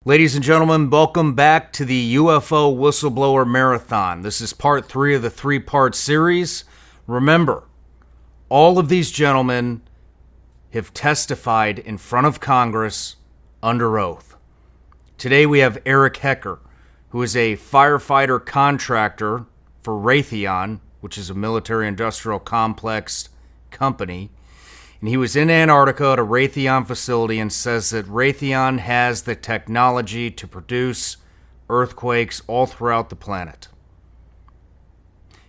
Ladies and gentlemen, welcome back to the UFO Whistleblower Marathon. This is part 3 of the 3-part series. Remember, all of these gentlemen have testified in front of Congress under oath. Today we have Eric Hecker, who is a firefighter contractor for Raytheon, which is a military-industrial complex company. And he was in Antarctica at a Raytheon facility and says that Raytheon has the technology to produce earthquakes all throughout the planet.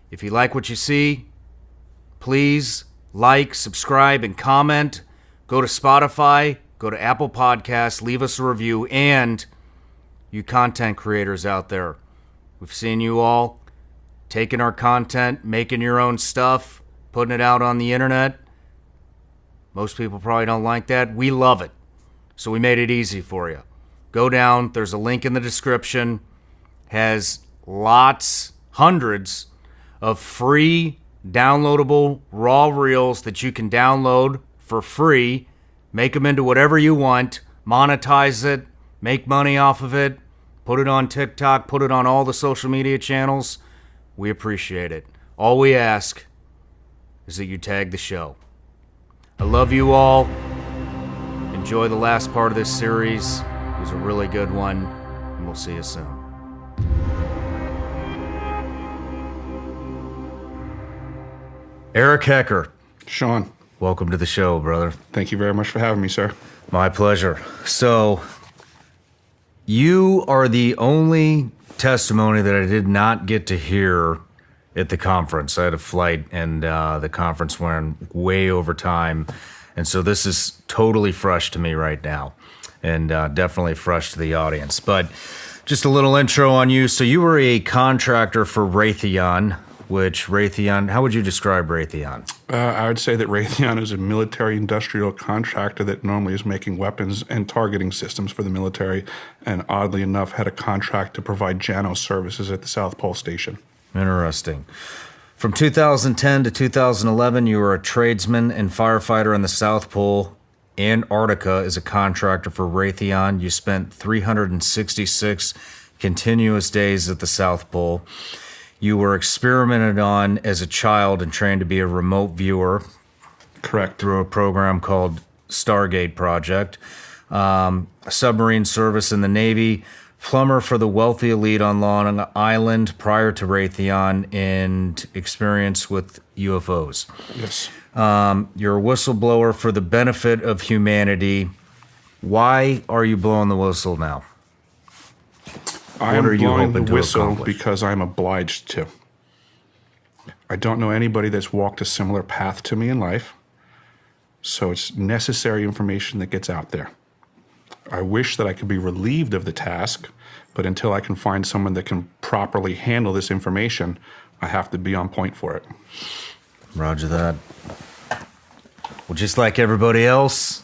If you like what you see, please like, subscribe, and comment. Go to Spotify, go to Apple Podcasts, leave us a review, and you content creators out there, we've seen you all taking our content, making your own stuff, putting it out on the internet. Most people probably don't like that. We love it. So we made it easy for you. Go down. There's a link in the description. Has lots, hundreds of free downloadable raw reels that you can download for free. Make them into whatever you want. Monetize it. Make money off of it. Put it on TikTok. Put it on all the social media channels. We appreciate it. All we ask is that you tag the show. I love you all. Enjoy the last part of this series. It was a really good one, and we'll see you soon. Eric Hecker. Sean. Welcome to the show, brother. Thank you very much for having me, sir. My pleasure. So, you are the only testimony that I did not get to hear at the conference. I had a flight, and the conference went way over time. And so this is totally fresh to me right now, and definitely fresh to the audience. But just a little intro on you. So you were a contractor for Raytheon, which Raytheon, how would you describe Raytheon? I would say that Raytheon is a military-industrial contractor that normally is making weapons and targeting systems for the military, and oddly enough had a contract to provide JANO services at the South Pole Station. Interesting. From 2010 to 2011, you were a tradesman and firefighter in the South Pole. Antarctica as a contractor for Raytheon. You spent 366 continuous days at the South Pole. You were experimented on as a child and trained to be a remote viewer. Correct. Through a program called Stargate Project. Submarine service in the Navy. Plumber for the wealthy elite on Long Island prior to Raytheon, and experience with UFOs. Yes. You're a whistleblower for the benefit of humanity. Why are you blowing the whistle now? I am blowing the whistle because I'm obliged to. I don't know anybody that's walked a similar path to me in life, so it's necessary information that gets out there. I wish that I could be relieved of the task, but until I can find someone that can properly handle this information, I have to be on point for it. Roger that. Well, just like everybody else,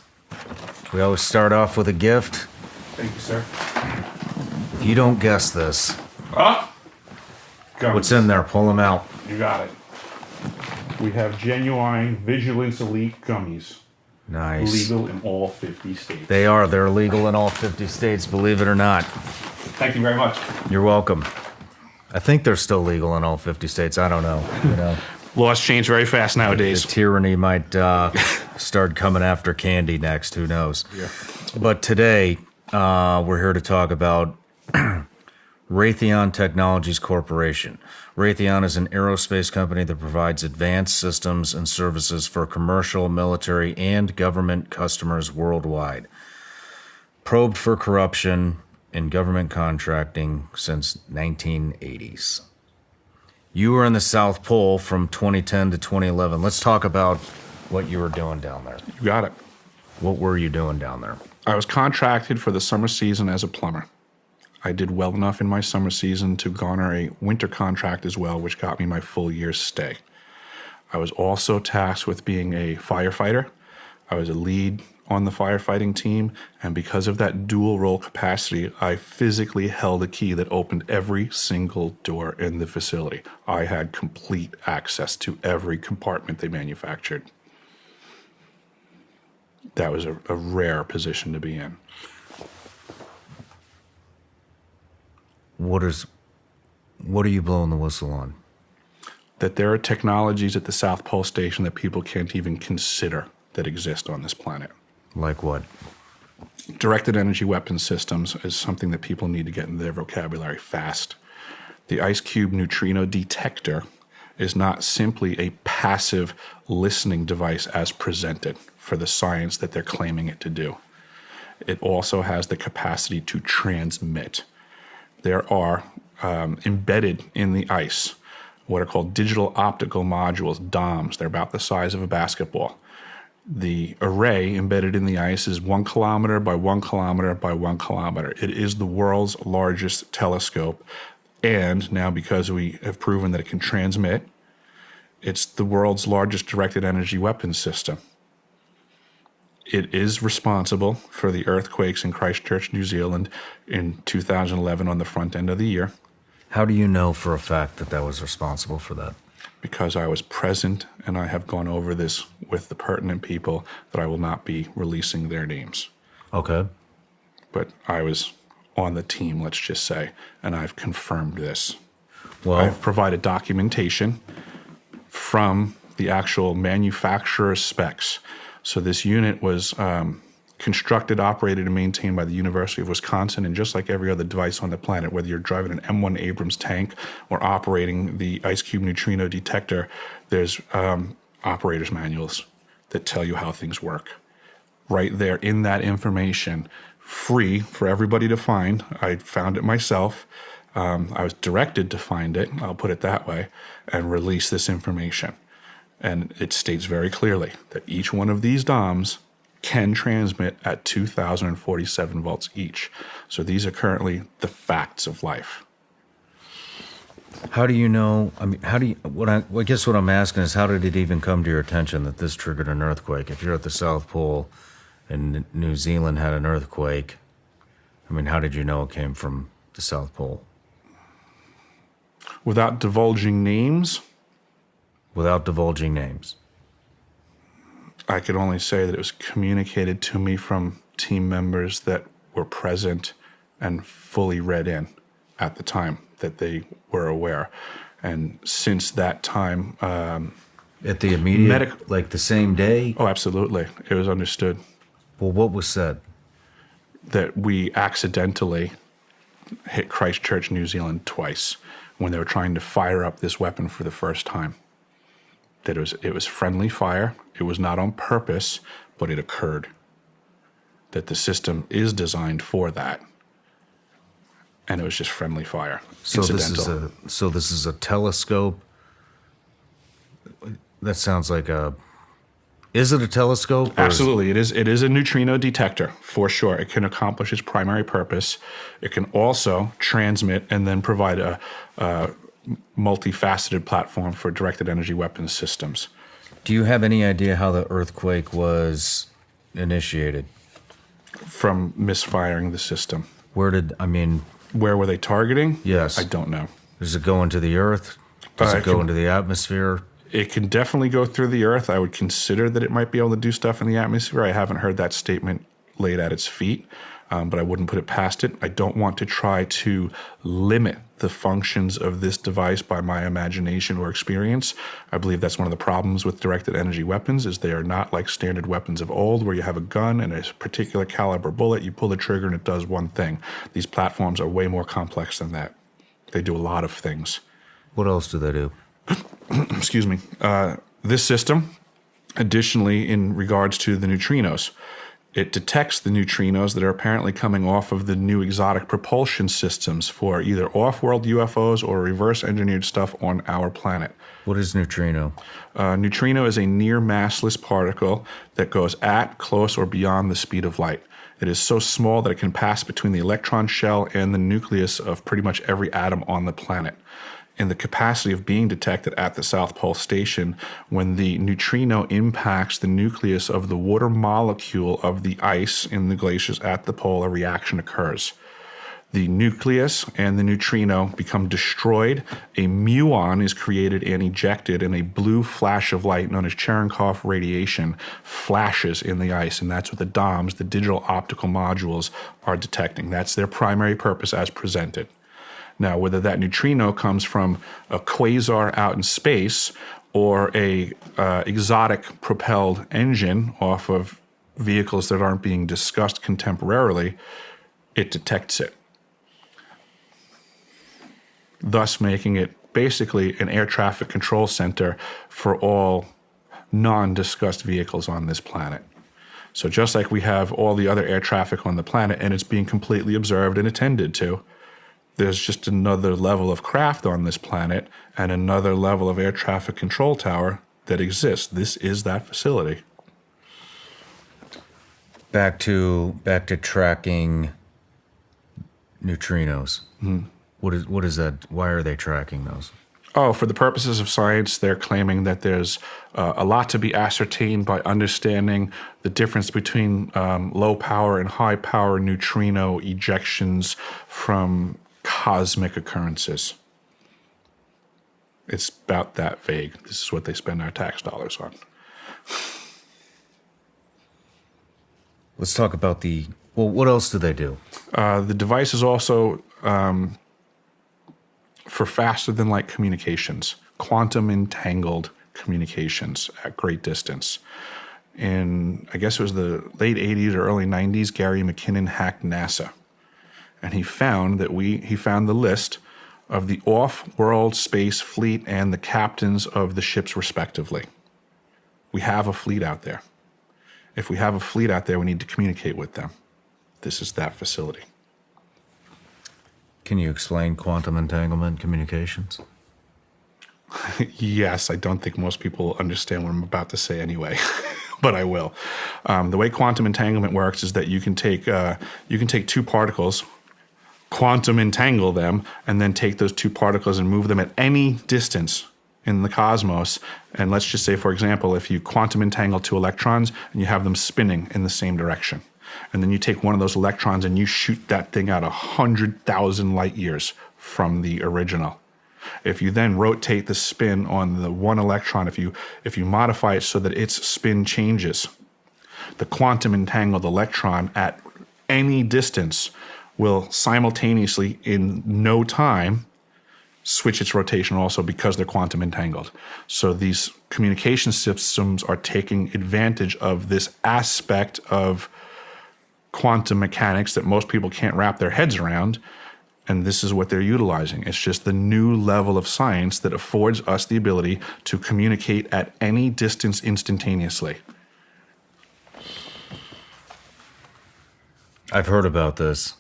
we always start off with a gift. Thank you, sir. If you don't guess this, what's in there? Pull them out. You got it. We have genuine Vigilance Elite gummies. Nice. Legal in all 50 states. They are. They're legal in all 50 states, believe it or not. Thank you very much. You're welcome. I think they're still legal in all 50 states. I don't know. You know, laws change very fast nowadays. The tyranny might start coming after candy next. Who knows? Yeah. But today, we're here to talk about Raytheon Technologies Corporation. Raytheon is an aerospace company that provides advanced systems and services for commercial, military, and government customers worldwide. Probed for corruption in government contracting since 1980s. You were in the South Pole from 2010 to 2011. Let's talk about what you were doing down there. You got it. What were you doing down there? I was contracted for the summer season as a plumber. I did well enough in my summer season to garner a winter contract as well, which got me my full year's stay. I was also tasked with being a firefighter. I was a lead on the firefighting team, and because of that dual role capacity, I physically held a key that opened every single door in the facility. I had complete access to every compartment they manufactured. That was a rare position to be in. what are you blowing the whistle on? That there are technologies at the South Pole Station that people can't even consider that exist on this planet. Like what? Directed energy weapon systems is something that people need to get in their vocabulary fast. The ice cube neutrino detector is not simply a passive listening device as presented for the science that they're claiming it to do. It also has the capacity to transmit. There are embedded in the ice what are called digital optical modules, DOMs. They're about the size of a basketball. The array embedded in the ice is 1 kilometer by 1 kilometer by 1 kilometer. It is the world's largest telescope. And now, because we have proven that it can transmit, it's the world's largest directed energy weapons system. It is responsible for the earthquakes in Christchurch, New Zealand in 2011 on the front end of the year. How do you know for a fact that that was responsible for that? Because I was present and I have gone over this with the pertinent people that I will not be releasing their names. Okay. But I was on the team, let's just say, and I've confirmed this. Well, I've provided documentation from the actual manufacturer's specs. So this unit was constructed, operated, and maintained by the University of Wisconsin, and just like every other device on the planet, whether you're driving an M1 Abrams tank or operating the ice cube neutrino detector, there's operator's manuals that tell you how things work. Right there in that information, free for everybody to find. I found it myself. I was directed to find it, I'll put it that way, and release this information. And it states very clearly that each one of these DOMs can transmit at 2,047 volts each. So these are currently the facts of life. how do you know? I mean, I guess what I'm asking is, how did it even come to your attention that this triggered an earthquake? If you're at the South Pole and New Zealand had an earthquake, I mean, how did you know it came from the South Pole? Without divulging names, Without divulging names. I could only say that it was communicated to me from team members that were present and fully read in at the time that they were aware. And since that time... At the immediate, like the same day? Oh, absolutely. It was understood. Well, what was said? That we accidentally hit Christchurch, New Zealand twice when they were trying to fire up this weapon for the first time. That it was friendly fire. It was not on purpose, but it occurred. That the system is designed for that. And it was just friendly fire. So this is a telescope. That sounds like a... Is it a telescope? Absolutely. It is a neutrino detector, for sure. It can accomplish its primary purpose. It can also transmit and then provide a multifaceted platform for directed energy weapons systems. Do you have any idea how the earthquake was initiated? From misfiring the system. Where were they targeting? Yes. I don't know. Does it go into the earth? Does it go into the atmosphere? It can definitely go through the earth. I would consider that it might be able to do stuff in the atmosphere. I haven't heard that statement laid at its feet, but I wouldn't put it past it. I don't want to try to limit the functions of this device by my imagination or experience. I believe that's one of the problems with directed energy weapons is they are not like standard weapons of old where you have a gun and a particular caliber bullet, you pull the trigger and it does one thing. These platforms are way more complex than that. They do a lot of things. What else do they do? Excuse me. This system, additionally, in regards to the neutrinos, it detects the neutrinos that are apparently coming off of the new exotic propulsion systems for either off-world UFOs or reverse-engineered stuff on our planet. What is neutrino? Neutrino is a near massless particle that goes at, close, or beyond the speed of light. It is so small that it can pass between the electron shell and the nucleus of pretty much every atom on the planet. And the capacity of being detected at the South Pole Station when the neutrino impacts the nucleus of the water molecule of the ice in the glaciers at the pole, a reaction occurs. The nucleus and the neutrino become destroyed. A muon is created and ejected, and a blue flash of light known as Cherenkov radiation flashes in the ice, and that's what the DOMs, the digital optical modules, are detecting. That's their primary purpose as presented. Now, whether that neutrino comes from a quasar out in space or a exotic propelled engine off of vehicles that aren't being discussed contemporarily, it detects it, thus making it basically an air traffic control center for all non-discussed vehicles on this planet. So just like we have all the other air traffic on the planet and it's being completely observed and attended to, there's just another level of craft on this planet and another level of air traffic control tower that exists. This is that facility. Back to tracking neutrinos. What is that? Why are they tracking those? Oh, for the purposes of science, they're claiming that there's a lot to be ascertained by understanding the difference between low power and high power neutrino ejections from cosmic occurrences. It's about that vague. This is what they spend our tax dollars on. Let's talk about what else do they do? The device is also for faster than light communications, quantum entangled communications at great distance. In, I guess it was the late 80s or early 90s, Gary McKinnon hacked NASA. And he found the list of the off-world space fleet and the captains of the ships respectively. We have a fleet out there. If we have a fleet out there, we need to communicate with them. This is that facility. Can you explain quantum entanglement communications? Yes, I don't think most people understand what I'm about to say anyway, but I will. The way quantum entanglement works is that you can take two particles, quantum entangle them, and then take those two particles and move them at any distance in the cosmos. And let's just say, for example, if you quantum entangle two electrons and you have them spinning in the same direction, and then you take one of those electrons and you shoot that thing out 100,000 light years from the original. If you then rotate the spin on the one electron, if you modify it so that its spin changes, the quantum entangled electron at any distance will simultaneously, in no time, switch its rotation also because they're quantum entangled. So these communication systems are taking advantage of this aspect of quantum mechanics that most people can't wrap their heads around, and this is what they're utilizing. It's just the new level of science that affords us the ability to communicate at any distance instantaneously. I've heard about this.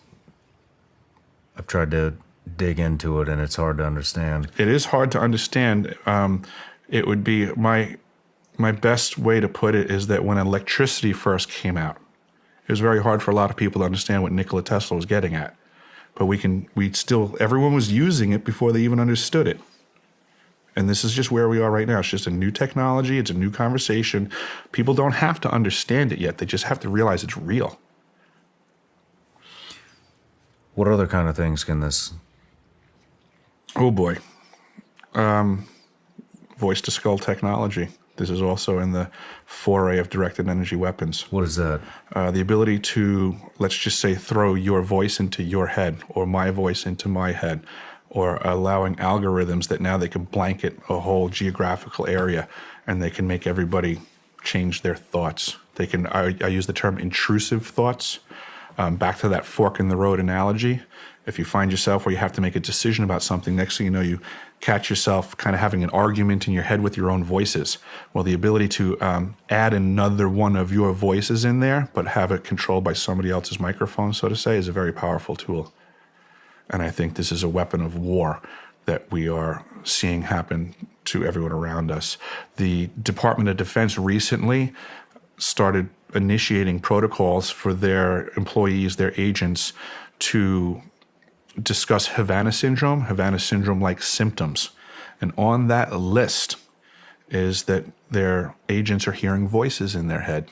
I've tried to dig into it, and it's hard to understand. It is hard to understand. It would be my best way to put it is that when electricity first came out, it was very hard for a lot of people to understand what Nikola Tesla was getting at. But everyone was using it before they even understood it. And this is just where we are right now. It's just a new technology. It's a new conversation. People don't have to understand it yet. They just have to realize it's real. What other kind of things can this? Oh, boy. Voice-to-skull technology. This is also in the foray of directed energy weapons. What is that? The ability to, let's just say, throw your voice into your head or my voice into my head, or allowing algorithms that now they can blanket a whole geographical area and they can make everybody change their thoughts. They can, I use the term intrusive thoughts. Back to that fork in the road analogy. If you find yourself where you have to make a decision about something, next thing you know, you catch yourself kind of having an argument in your head with your own voices. Well, the ability to add another one of your voices in there, but have it controlled by somebody else's microphone, so to say, is a very powerful tool. And I think this is a weapon of war that we are seeing happen to everyone around us. The Department of Defense recently started initiating protocols for their employees, their agents, to discuss Havana syndrome-like symptoms. And on that list is that their agents are hearing voices in their head.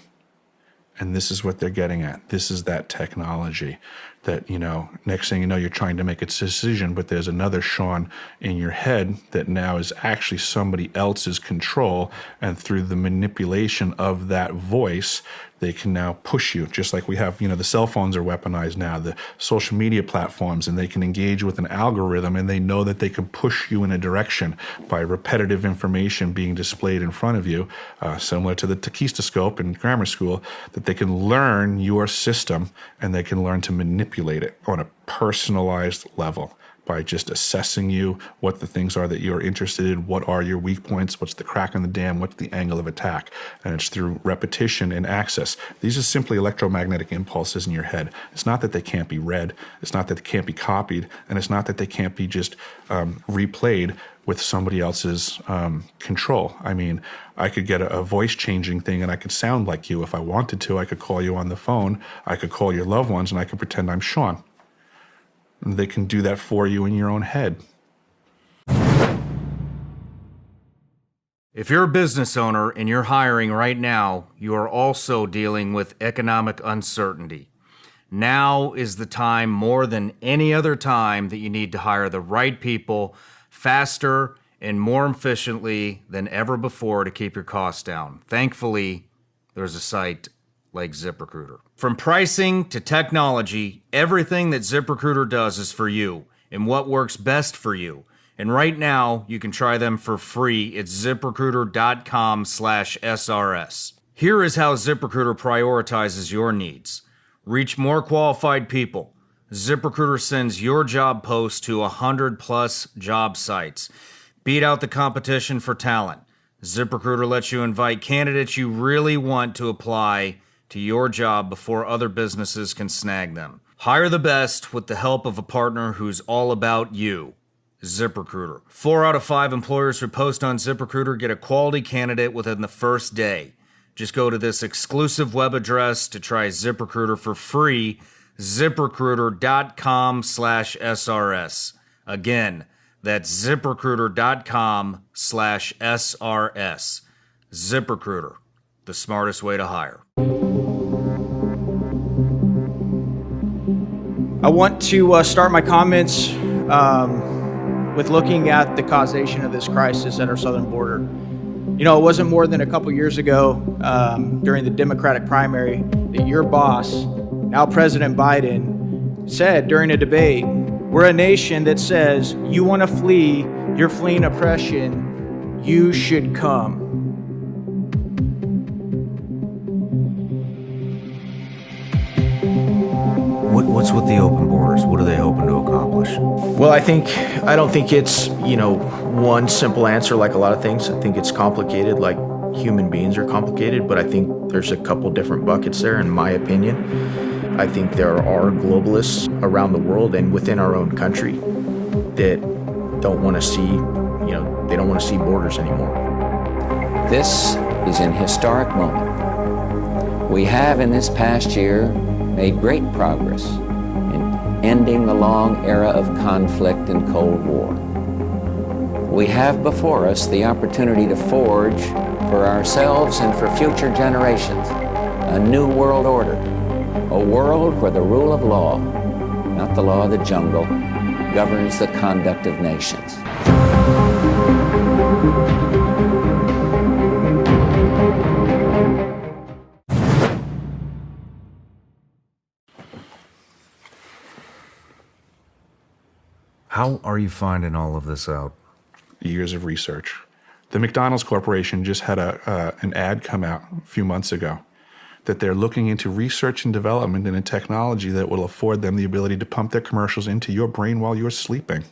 And this is what they're getting at. This is that technology that, next thing you know, you're trying to make a decision, but there's another Sean in your head that now is actually somebody else's control. And through the manipulation of that voice, They can now push you, just like we have, the cell phones are weaponized now, the social media platforms, and they can engage with an algorithm, and they know that they can push you in a direction by repetitive information being displayed in front of you, similar to the taquistoscope in grammar school, that they can learn your system and they can learn to manipulate it on a personalized level by just assessing you, what the things are that you're interested in, what are your weak points, what's the crack in the dam, what's the angle of attack. And it's through repetition and access. These are simply electromagnetic impulses in your head. It's not that they can't be read, it's not that they can't be copied, and it's not that they can't be just replayed with somebody else's control. I mean, I could get a voice changing thing and I could sound like you if I wanted to. I could call you on the phone, I could call your loved ones, and I could pretend I'm Sean. They can do that for you in your own head. If you're a business owner and you're hiring right now, you are also dealing with economic uncertainty. Now is the time more than any other time that you need to hire the right people faster and more efficiently than ever before to keep your costs down. Thankfully, there's a site like ZipRecruiter. From pricing to technology, everything that ZipRecruiter does is for you and what works best for you. And right now, you can try them for free at ziprecruiter.com/SRS. Here is how ZipRecruiter prioritizes your needs. Reach more qualified people. ZipRecruiter sends your job post to 100+ job sites. Beat out the competition for talent. ZipRecruiter lets you invite candidates you really want to apply to your job before other businesses can snag them. Hire the best with the help of a partner who's all about you. ZipRecruiter. 4 out of 5 employers who post on ZipRecruiter get a quality candidate within the first day. Just go to this exclusive web address to try ZipRecruiter for free, ziprecruiter.com/SRS. Again, that's ziprecruiter.com/SRS. ZipRecruiter, the smartest way to hire. I want to start my comments with looking at the causation of this crisis at our southern border. It wasn't more than a couple years ago during the Democratic primary that your boss, now President Biden, said during a debate, we're a nation that says, you want to flee, you're fleeing oppression, you should come. What's with the open borders? What are they hoping to accomplish? Well, I don't think it's, one simple answer like a lot of things. I think it's complicated, like human beings are complicated, but I think there's a couple different buckets there, in my opinion. I think there are globalists around the world and within our own country that don't want to see, they don't want to see borders anymore. This is an historic moment. We have in this past year made great progress in ending the long era of conflict and Cold War. We have before us the opportunity to forge for ourselves and for future generations a new world order, a world where the rule of law, not the law of the jungle, governs the conduct of nations. How are you finding all of this out? Years of research. The McDonald's Corporation just had an ad come out a few months ago that they're looking into research and development in a technology that will afford them the ability to pump their commercials into your brain while you're sleeping.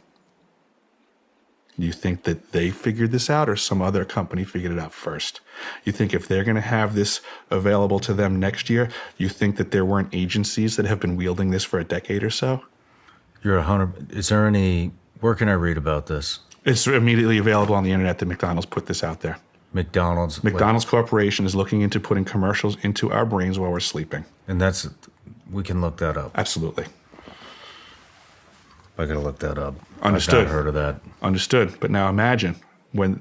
You think that they figured this out or some other company figured it out first? You think if they're going to have this available to them next year, you think that there weren't agencies that have been wielding this for a decade or so? You're 100. Is there any? Where can I read about this? It's immediately available on the internet that McDonald's put this out there. McDonald's Corporation is looking into putting commercials into our brains while we're sleeping. And we can look that up. Absolutely. I gotta look that up. Understood. I've not heard of that. Understood. But now imagine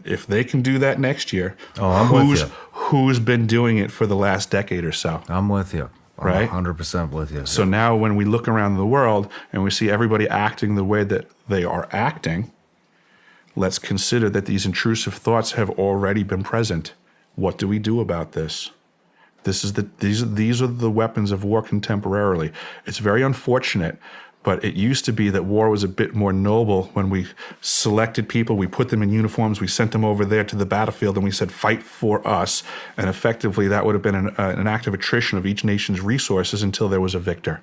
if they can do that next year. Oh, I'm with you. Who's been doing it for the last decade or so? I'm with you. I'm right? 100% with you. So now when we look around the world and we see everybody acting the way that they are acting, let's consider that these intrusive thoughts have already been present. What do we do about this? These are the weapons of war contemporarily. It's very unfortunate, but it used to be that war was a bit more noble when we selected people, we put them in uniforms, we sent them over there to the battlefield, and we said, fight for us. And effectively, that would have been an act of attrition of each nation's resources until there was a victor.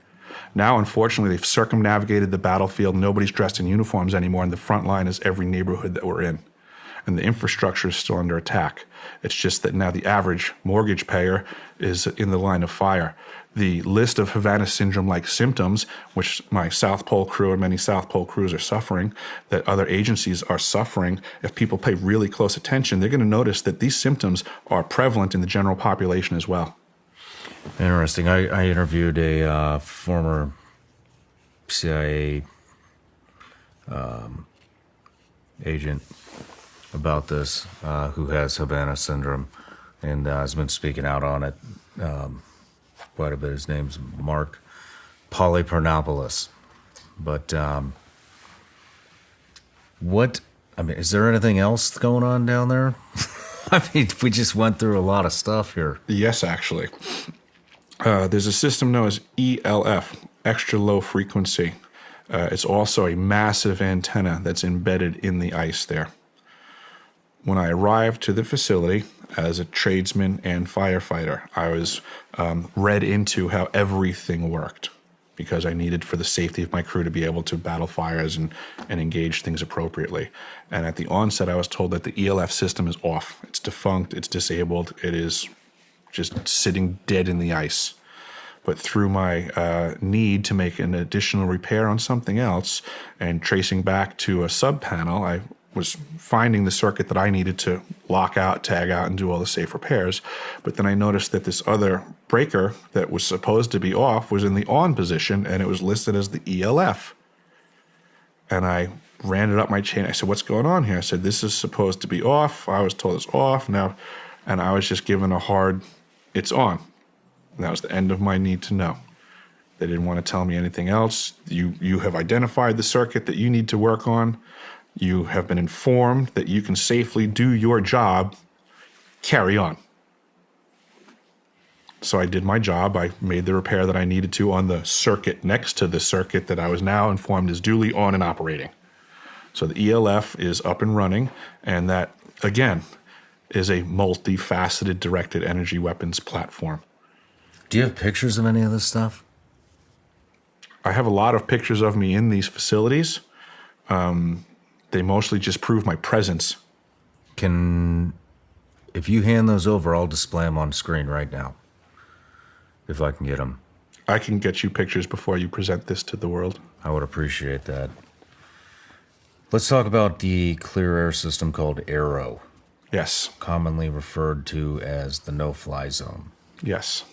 Now, unfortunately, they've circumnavigated the battlefield. Nobody's dressed in uniforms anymore, and the front line is every neighborhood that we're in. And the infrastructure is still under attack. It's just that now the average mortgage payer is in the line of fire. The list of Havana syndrome-like symptoms, which my South Pole crew and many South Pole crews are suffering, that other agencies are suffering, if people pay really close attention, they're going to notice that these symptoms are prevalent in the general population as well. Interesting. I interviewed a former CIA agent about this, who has Havana syndrome, and has been speaking out on it quite a bit. His name's Mark Polypernopoulos. But is there anything else going on down there? I mean, we just went through a lot of stuff here. Yes, actually. There's a system known as ELF, extra low frequency. It's also a massive antenna that's embedded in the ice there. When I arrived to the facility as a tradesman and firefighter, I was read into how everything worked because I needed for the safety of my crew to be able to battle fires and engage things appropriately. And at the onset, I was told that the ELF system is off. It's defunct. It's disabled. It is just sitting dead in the ice. But through my need to make an additional repair on something else and tracing back to a sub-panel, I was finding the circuit that I needed to lock out, tag out, and do all the safe repairs. But then I noticed that this other breaker that was supposed to be off was in the on position, and it was listed as the ELF. And I ran it up my chain. I said, what's going on here? I said, this is supposed to be off. I was told it's off now. And I was just given a hard, it's on. And that was the end of my need to know. They didn't want to tell me anything else. You have identified the circuit that you need to work on. You have been informed that you can safely do your job. Carry on. So I did my job. I made the repair that I needed to on the circuit next to the circuit that I was now informed is duly on and operating. So the ELF is up and running, and that, again, is a multifaceted directed energy weapons platform. Do you have pictures of any of this stuff? I have a lot of pictures of me in these facilities. They mostly just prove my presence. If you hand those over, I'll display them on screen right now, if I can get them. I can get you pictures before you present this to the world. I would appreciate that. Let's talk about the clear air system called ARROW. Yes. Commonly referred to as the no-fly zone. Yes.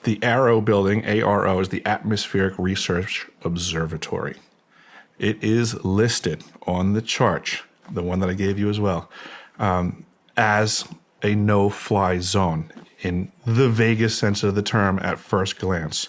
The ARROW building, ARO, is the Atmospheric Research Observatory. It is listed on the chart, the one that I gave you as well, as a no-fly zone in the vaguest sense of the term at first glance.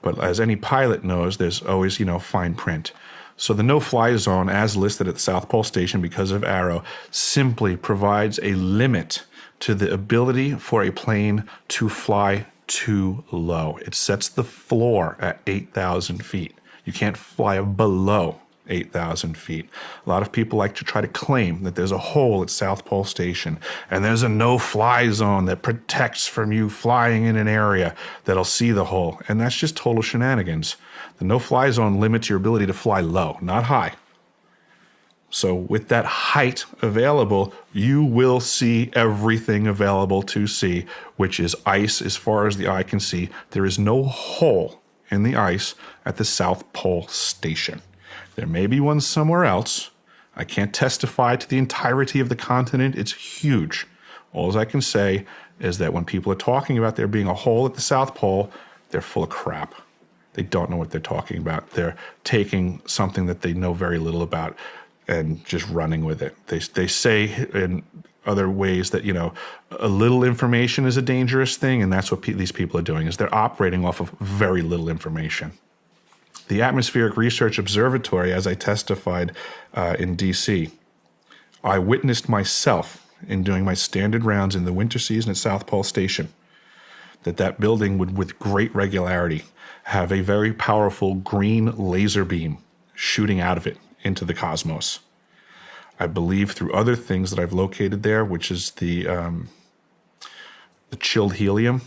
But as any pilot knows, there's always, fine print. So the no-fly zone, as listed at the South Pole Station because of ARROW, simply provides a limit to the ability for a plane to fly too low. It sets the floor at 8,000 feet. You can't fly below 8,000 feet. A lot of people like to try to claim that there's a hole at South Pole Station and there's a no-fly zone that protects from you flying in an area that'll see the hole. And that's just total shenanigans. The no-fly zone limits your ability to fly low, not high. So with that height available, you will see everything available to see, which is ice as far as the eye can see. There is no hole in the ice at the South Pole Station. There may be one somewhere else. I can't testify to the entirety of the continent. It's huge. All I can say is that when people are talking about there being a hole at the South Pole, they're full of crap. They don't know what they're talking about. They're taking something that they know very little about and just running with it. They say in other ways that, a little information is a dangerous thing, and that's what these people are doing, is they're operating off of very little information. The Atmospheric Research Observatory, as I testified in D.C., I witnessed myself in doing my standard rounds in the winter season at South Pole Station that building would, with great regularity, have a very powerful green laser beam shooting out of it into the cosmos. I believe through other things that I've located there, which is the chilled helium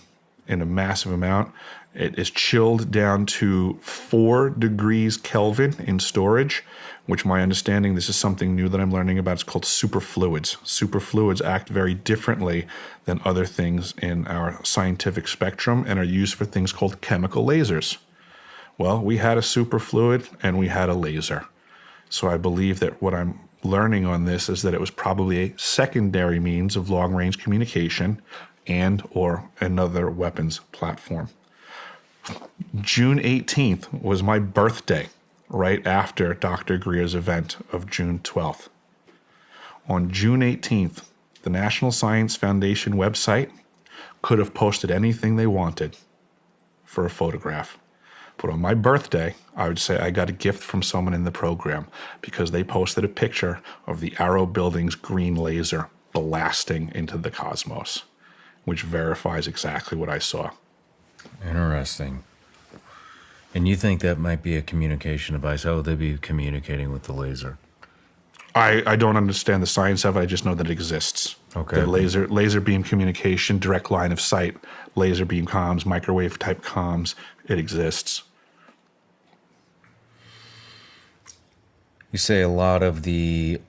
in a massive amount. It is chilled down to 4 degrees Kelvin in storage, which my understanding, this is something new that I'm learning about. It's called superfluids. Superfluids act very differently than other things in our scientific spectrum and are used for things called chemical lasers. Well, we had a superfluid and we had a laser. So I believe that what I'm learning on this is that it was probably a secondary means of long-range communication and or another weapons platform. June 18th was my birthday, right after Dr. Greer's event of June 12th. On June 18th, the National Science Foundation website could have posted anything they wanted for a photograph. But on my birthday, I would say I got a gift from someone in the program because they posted a picture of the Arrow Building's green laser blasting into the cosmos, which verifies exactly what I saw. Interesting. And you think that might be a communication device? How would they be communicating with the laser? I don't understand the science of it. I just know that it exists. Okay. The laser beam communication, direct line of sight, laser beam comms, microwave type comms, it exists. You say a lot of the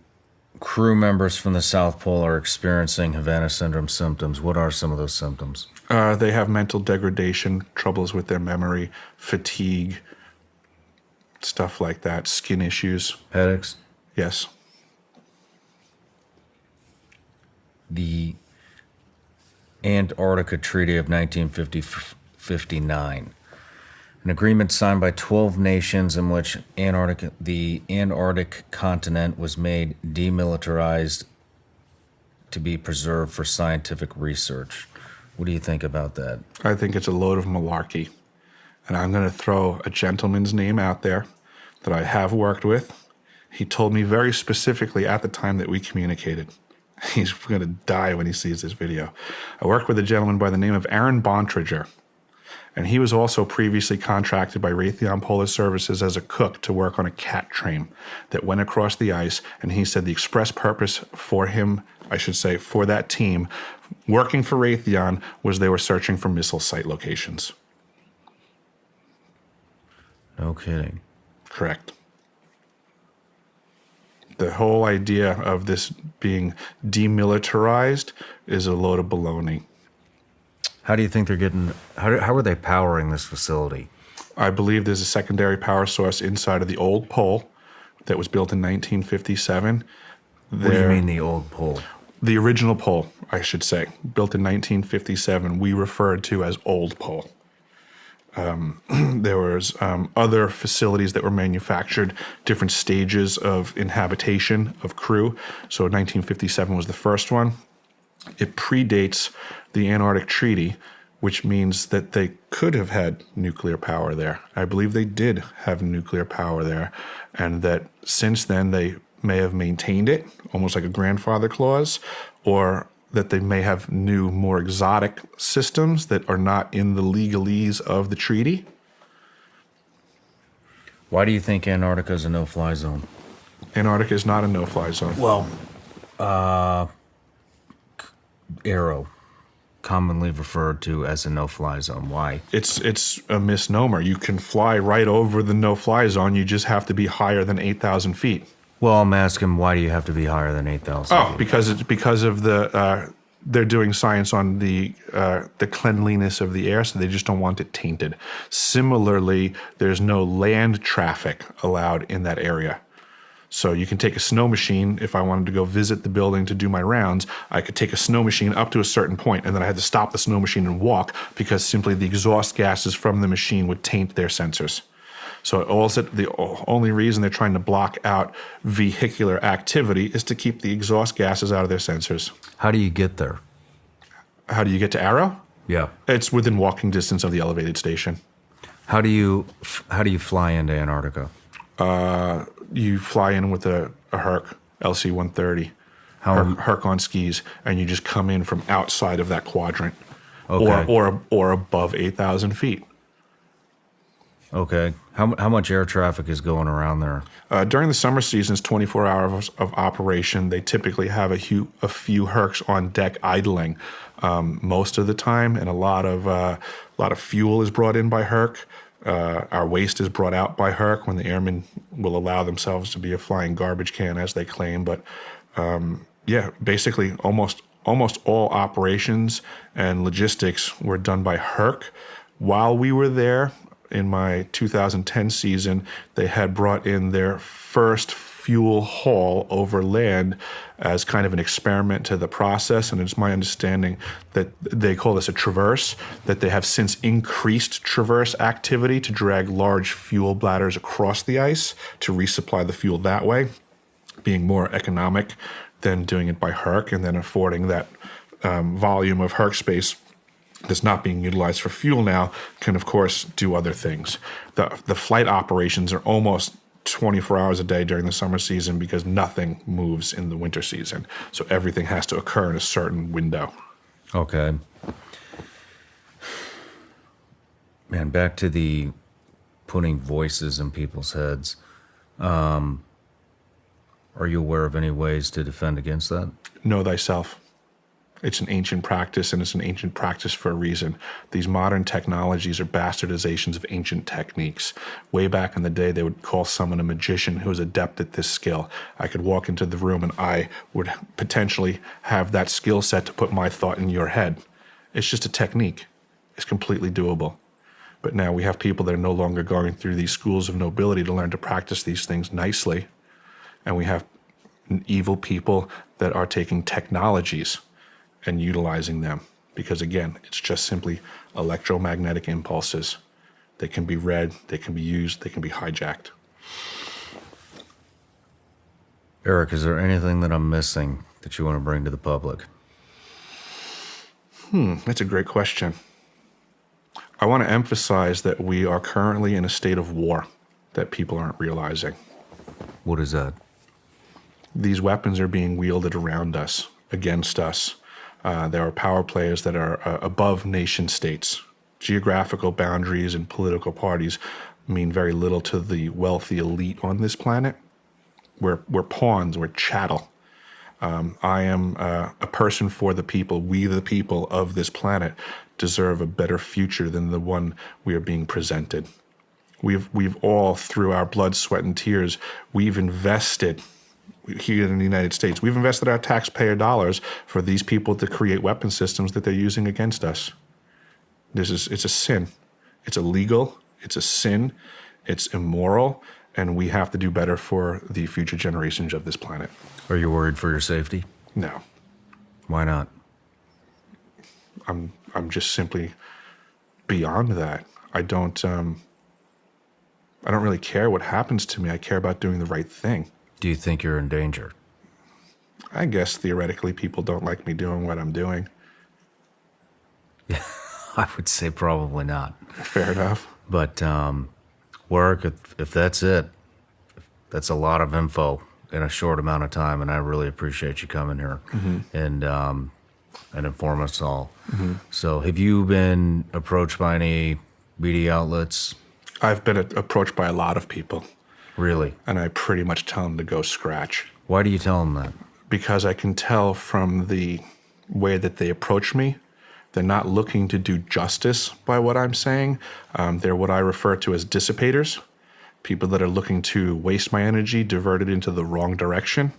crew members from the South Pole are experiencing Havana syndrome symptoms. What are some of those symptoms? They have mental degradation, troubles with their memory, fatigue, stuff like that, skin issues. Headaches? Yes. The Antarctica Treaty of 1959, an agreement signed by 12 nations in which the Antarctic continent was made demilitarized to be preserved for scientific research. What do you think about that? I think it's a load of malarkey. And I'm going to throw a gentleman's name out there that I have worked with. He told me very specifically at the time that we communicated. He's going to die when he sees this video. I worked with a gentleman by the name of Aaron Bontrager. And he was also previously contracted by Raytheon Polar Services as a cook to work on a cat train that went across the ice. And he said the express purpose for him, I should say, for that team, working for Raytheon, was they were searching for missile site locations. No kidding. Correct. The whole idea of this being demilitarized is a load of baloney. How do you think they're getting, how are they powering this facility? I believe there's a secondary power source inside of the old pole that was built in 1957. What do you mean the old pole? The original pole, I should say, built in 1957, we referred to as old pole. There was other facilities that were manufactured, different stages of inhabitation of crew. So 1957 was the first one. It predates the Antarctic Treaty, which means that they could have had nuclear power there. I believe they did have nuclear power there, and that since then they may have maintained it, almost like a grandfather clause, or that they may have new, more exotic systems that are not in the legalese of the treaty. Why do you think Antarctica is a no-fly zone? Antarctica is not a no-fly zone. Well, Arrow, commonly referred to as a no-fly zone. Why? It's a misnomer. You can fly right over the no-fly zone. You just have to be higher than 8,000 feet. Well, I'm asking, why do you have to be higher than 8,000 feet? Because of the they're doing science on the cleanliness of the air, so they just don't want it tainted. Similarly, there's no land traffic allowed in that area. So you can take a snow machine. If I wanted to go visit the building to do my rounds, I could take a snow machine up to a certain point, and then I had to stop the snow machine and walk because simply the exhaust gases from the machine would taint their sensors. So the only reason they're trying to block out vehicular activity is to keep the exhaust gases out of their sensors. How do you get there? How do you get to Arrow? Yeah. It's within walking distance of the elevated station. How do you fly into Antarctica? You fly in with a Herc LC-130. Herc on skis, and you just come in from outside of that quadrant, Okay. or above 8,000 feet. Okay. How much air traffic is going around there? During the summer seasons, 24 hours of operation, they typically have a few Hercs on deck idling most of the time, and a lot of fuel is brought in by Herc. Our waste is brought out by Herc when the airmen will allow themselves to be a flying garbage can, as they claim. But basically, almost all operations and logistics were done by Herc. While we were there, in my 2010 season, they had brought in their first fuel haul over land as kind of an experiment to the process. And it's my understanding that they call this a traverse, that they have since increased traverse activity to drag large fuel bladders across the ice to resupply the fuel that way, being more economic than doing it by Herc, and then affording that volume of Herc space that's not being utilized for fuel now can, of course, do other things. The flight operations are almost 24 hours a day during the summer season because nothing moves in the winter season. So everything has to occur in a certain window. Okay. Man, back to the putting voices in people's heads. Are you aware of any ways to defend against that? Know thyself. It's an ancient practice, and it's an ancient practice for a reason. These modern technologies are bastardizations of ancient techniques. Way back in the day, they would call someone a magician who was adept at this skill. I could walk into the room, and I would potentially have that skill set to put my thought in your head. It's just a technique. It's completely doable. But now we have people that are no longer going through these schools of nobility to learn to practice these things nicely. And we have evil people that are taking technologies and utilizing them, because again, it's just simply electromagnetic impulses. They can be read, they can be used, they can be hijacked. Eric, is there anything that I'm missing that you want to bring to the public? That's a great question. I want to emphasize that we are currently in a state of war that people aren't realizing. What is that? These weapons are being wielded around us, against us. There are power players that are above nation states. Geographical boundaries and political parties mean very little to the wealthy elite on this planet. We're pawns, we're chattel. I am a person for the people. We, the people of this planet, deserve a better future than the one we are being presented. We've all, through our blood, sweat, and tears, we've invested here in the United States. We've invested our taxpayer dollars for these people to create weapon systems that they're using against us. It's a sin. It's illegal. It's a sin. It's immoral. And we have to do better for the future generations of this planet. Are you worried for your safety? No. Why not? I'm just simply beyond that. I don't really care what happens to me. I care about doing the right thing. Do you think you're in danger? I guess theoretically people don't like me doing what I'm doing. Yeah, I would say probably not. Fair enough. But work, if that's it, that's a lot of info in a short amount of time, and I really appreciate you coming here and inform us all. Mm-hmm. So have you been approached by any media outlets? I've been approached by a lot of people. Really? And I pretty much tell them to go scratch. Why do you tell them that? Because I can tell from the way that they approach me, they're not looking to do justice by what I'm saying. They're what I refer to as dissipators, people that are looking to waste my energy, divert it into the wrong direction.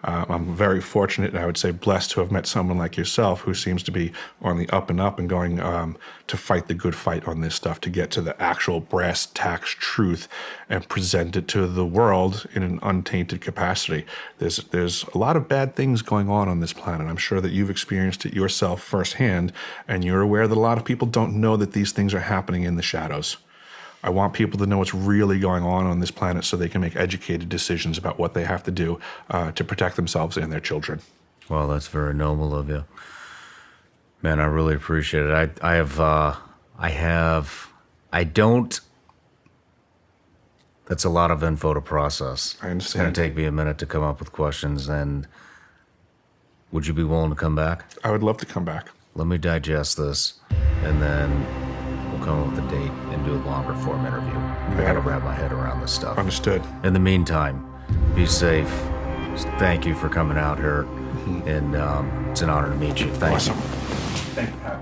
I'm very fortunate, and I would say blessed, to have met someone like yourself who seems to be on the up and up and going to fight the good fight on this stuff, to get to the actual brass tacks truth and present it to the world in an untainted capacity. There's a lot of bad things going on this planet. I'm sure that you've experienced it yourself firsthand, and you're aware that a lot of people don't know that these things are happening in the shadows. I want people to know what's really going on this planet so they can make educated decisions about what they have to do to protect themselves and their children. Well, that's very noble of you. Man, I really appreciate it. That's a lot of info to process. I understand. It's going to take me a minute to come up with questions, and Would you be willing to come back? I would love to come back. Let me digest this, and then we'll come up with a date and do a longer form interview. I gotta wrap my head around this stuff. Understood. In the meantime, be safe. Thank you for coming out here, and it's an honor to meet you. Thank you. Thank you, Pat.